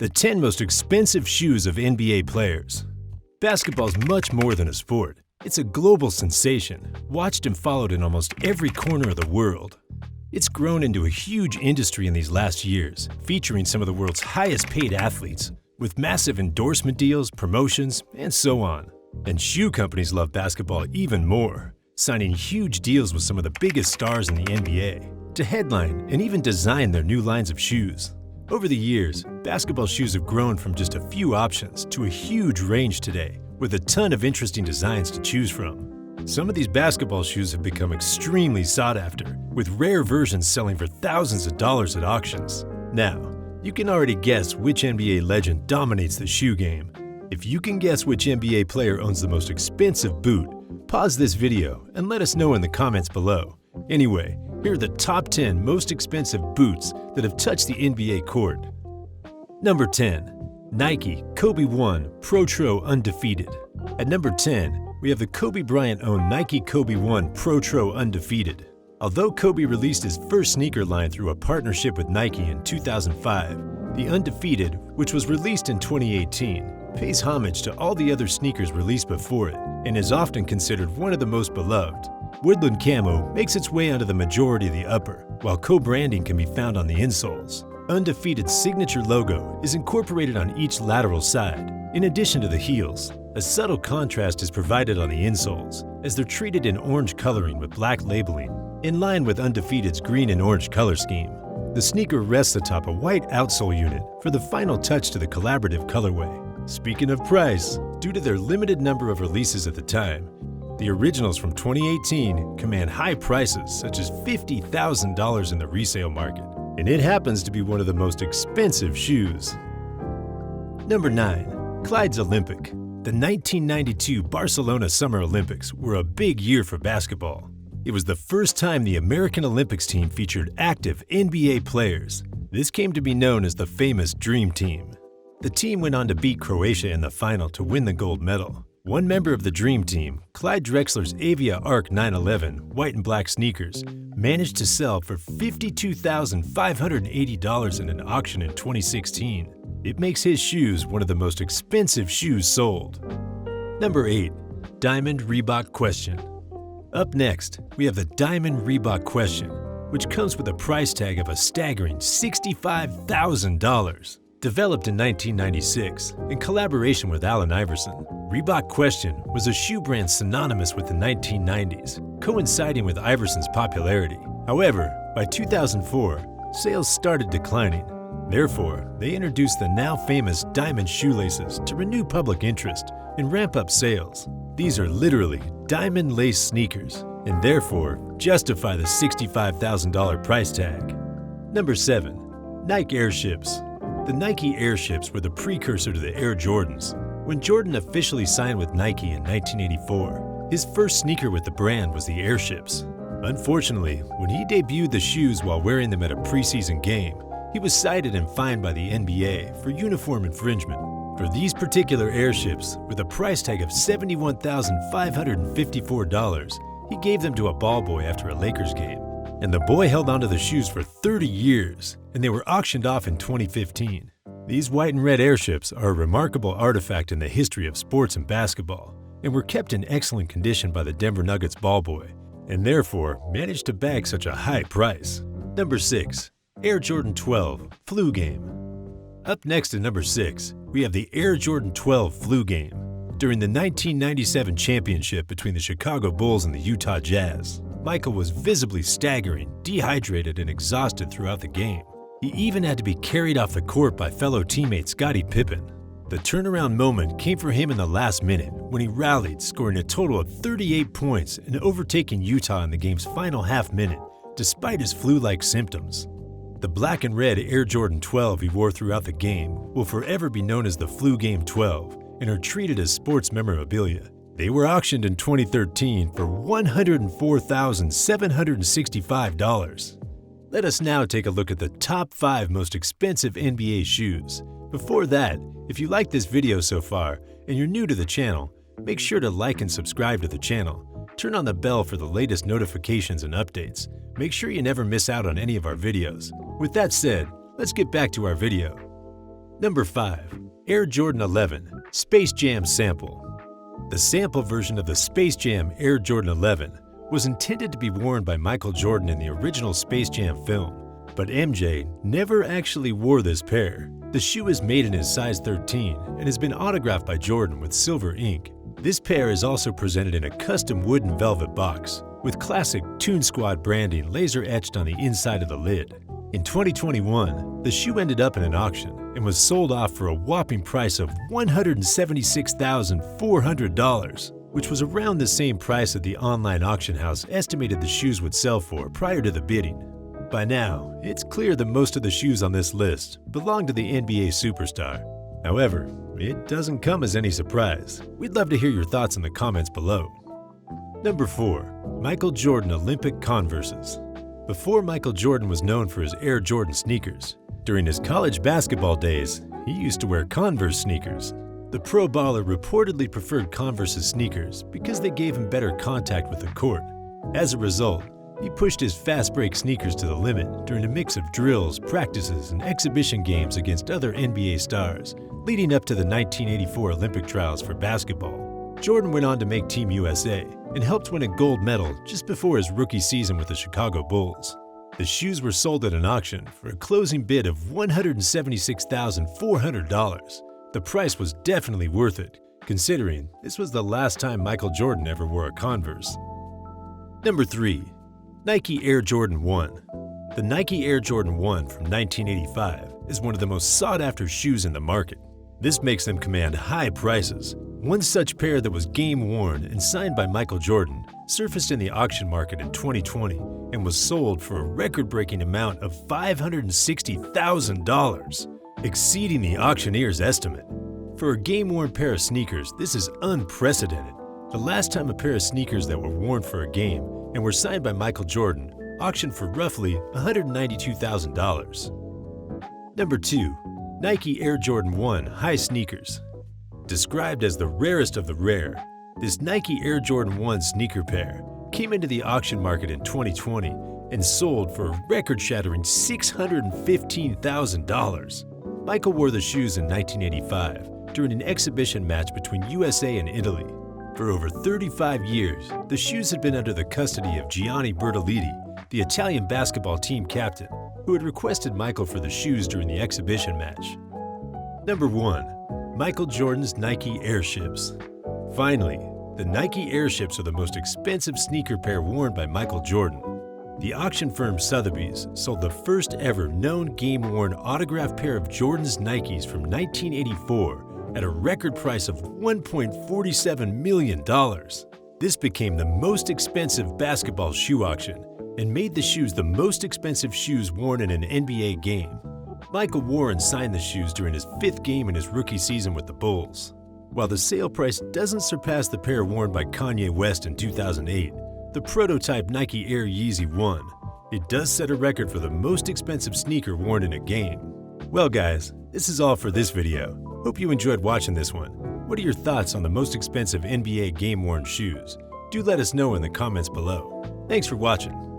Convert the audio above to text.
The 10 most expensive shoes of NBA players. Basketball's much more than a sport. It's a global sensation, watched and followed in almost every corner of the world. It's grown into a huge industry in these last years, featuring some of the world's highest-paid athletes, with massive endorsement deals, promotions, and so on. And shoe companies love basketball even more, signing huge deals with some of the biggest stars in the NBA to headline and even design their new lines of shoes. Over the years, basketball shoes have grown from just a few options to a huge range today, with a ton of interesting designs to choose from. Some of these basketball shoes have become extremely sought after, with rare versions selling for thousands of dollars at auctions. Now, you can already guess which NBA legend dominates the shoe game. If you can guess which NBA player owns the most expensive boot, pause this video and let us know in the comments below. Anyway, here are the top 10 most expensive boots that have touched the NBA court. Number 10. Nike Kobe 1 Pro-Tro Undefeated. At number 10, we have the Kobe Bryant-owned Nike Kobe 1 Pro-Tro Undefeated. Although Kobe released his first sneaker line through a partnership with Nike in 2005, the Undefeated, which was released in 2018, pays homage to all the other sneakers released before it and is often considered one of the most beloved. Woodland camo makes its way onto the majority of the upper, while co-branding can be found on the insoles. Undefeated's signature logo is incorporated on each lateral side. In addition to the heels, a subtle contrast is provided on the insoles, as they're treated in orange coloring with black labeling, in line with Undefeated's green and orange color scheme. The sneaker rests atop a white outsole unit for the final touch to the collaborative colorway. Speaking of price, due to their limited number of releases at the time, the originals from 2018 command high prices such as $50,000 in the resale market, and it happens to be one of the most expensive shoes. Number 9. Clyde's Olympic. The 1992 Barcelona Summer Olympics were a big year for basketball. It was the first time the American Olympics team featured active NBA players. This came to be known as the famous Dream Team. The team went on to beat Croatia in the final to win the gold medal. One member of the Dream Team, Clyde Drexler's Avia Arc 911 white and black sneakers, managed to sell for $52,580 in an auction in 2016. It makes his shoes one of the most expensive shoes sold. Number 8. Diamond Reebok Question. Up next, we have the Diamond Reebok Question, which comes with a price tag of a staggering $65,000. Developed in 1996 in collaboration with Allen Iverson, Reebok Question was a shoe brand synonymous with the 1990s, coinciding with Iverson's popularity. However, by 2004, sales started declining. Therefore, they introduced the now famous diamond shoelaces to renew public interest and ramp up sales. These are literally diamond lace sneakers and therefore justify the $65,000 price tag. Number 7. Nike Airships. The Nike Airships were the precursor to the Air Jordans. When Jordan officially signed with Nike in 1984, his first sneaker with the brand was the Airships. Unfortunately, when he debuted the shoes while wearing them at a preseason game, he was cited and fined by the NBA for uniform infringement. For these particular Airships, with a price tag of $71,554, he gave them to a ball boy after a Lakers game. And the boy held onto the shoes for 30 years, and they were auctioned off in 2015. These white and red Airships are a remarkable artifact in the history of sports and basketball, and were kept in excellent condition by the Denver Nuggets ball boy, and therefore managed to bag such a high price. Number 6. Air Jordan 12 Flu Game. Up next at number 6, we have the Air Jordan 12 Flu Game. During the 1997 championship between the Chicago Bulls and the Utah Jazz, Michael was visibly staggering, dehydrated, and exhausted throughout the game. He even had to be carried off the court by fellow teammate Scottie Pippen. The turnaround moment came for him in the last minute when he rallied, scoring a total of 38 points and overtaking Utah in the game's final half minute, despite his flu-like symptoms. The black and red Air Jordan 12 he wore throughout the game will forever be known as the Flu Game 12 and are treated as sports memorabilia. They were auctioned in 2013 for $104,765. Let us now take a look at the top 5 most expensive NBA shoes. Before that, if you like this video so far and you're new to the channel, make sure to like and subscribe to the channel. Turn on the bell for the latest notifications and updates. Make sure you never miss out on any of our videos. With that said, let's get back to our video. Number 5. Air Jordan 11 Space Jam Sample. The sample version of the Space Jam Air Jordan 11 was intended to be worn by Michael Jordan in the original Space Jam film, but MJ never actually wore this pair. The shoe is made in his size 13 and has been autographed by Jordan with silver ink. This pair is also presented in a custom wooden velvet box with classic Toon Squad branding laser etched on the inside of the lid. In 2021, the shoe ended up in an auction and was sold off for a whopping price of $176,400, which was around the same price that the online auction house estimated the shoes would sell for prior to the bidding. By now, it's clear that most of the shoes on this list belong to the NBA superstar. However, it doesn't come as any surprise. We'd love to hear your thoughts in the comments below. Number 4. Michael Jordan Olympic Converses. Before Michael Jordan was known for his Air Jordan sneakers, during his college basketball days, he used to wear Converse sneakers. The pro baller reportedly preferred Converse's sneakers because they gave him better contact with the court. As a result, he pushed his fast break sneakers to the limit during a mix of drills, practices, and exhibition games against other NBA stars, leading up to the 1984 Olympic trials for basketball. Jordan went on to make Team USA and helped win a gold medal just before his rookie season with the Chicago Bulls. The shoes were sold at an auction for a closing bid of $176,400. The price was definitely worth it, considering this was the last time Michael Jordan ever wore a Converse. Number 3. Nike Air Jordan 1. The Nike Air Jordan 1 from 1985 is one of the most sought-after shoes in the market. This makes them command high prices. One such pair that was game-worn and signed by Michael Jordan surfaced in the auction market in 2020 and was sold for a record-breaking amount of $560,000, exceeding the auctioneer's estimate. For a game-worn pair of sneakers, this is unprecedented. The last time a pair of sneakers that were worn for a game and were signed by Michael Jordan auctioned for roughly $192,000. Number 2. Nike Air Jordan 1 High Sneakers. Described as the rarest of the rare, this Nike Air Jordan 1 sneaker pair came into the auction market in 2020 and sold for a record-shattering $615,000. Michael wore the shoes in 1985 during an exhibition match between USA and Italy. For over 35 years, the shoes had been under the custody of Gianni Bertolini, the Italian basketball team captain, who had requested Michael for the shoes during the exhibition match. Number 1. Michael Jordan's Nike Airships. Finally, the Nike Airships are the most expensive sneaker pair worn by Michael Jordan. The auction firm Sotheby's sold the first ever known game-worn autographed pair of Jordan's Nikes from 1984 at a record price of $1.47 million. This became the most expensive basketball shoe auction and made the shoes the most expensive shoes worn in an NBA game. Michael wore and signed the shoes during his 5th game in his rookie season with the Bulls. While the sale price doesn't surpass the pair worn by Kanye West in 2008, the prototype Nike Air Yeezy 1, it does set a record for the most expensive sneaker worn in a game. Well guys, this is all for this video. Hope you enjoyed watching this one. What are your thoughts on the most expensive NBA game-worn shoes? Do let us know in the comments below. Thanks for watching.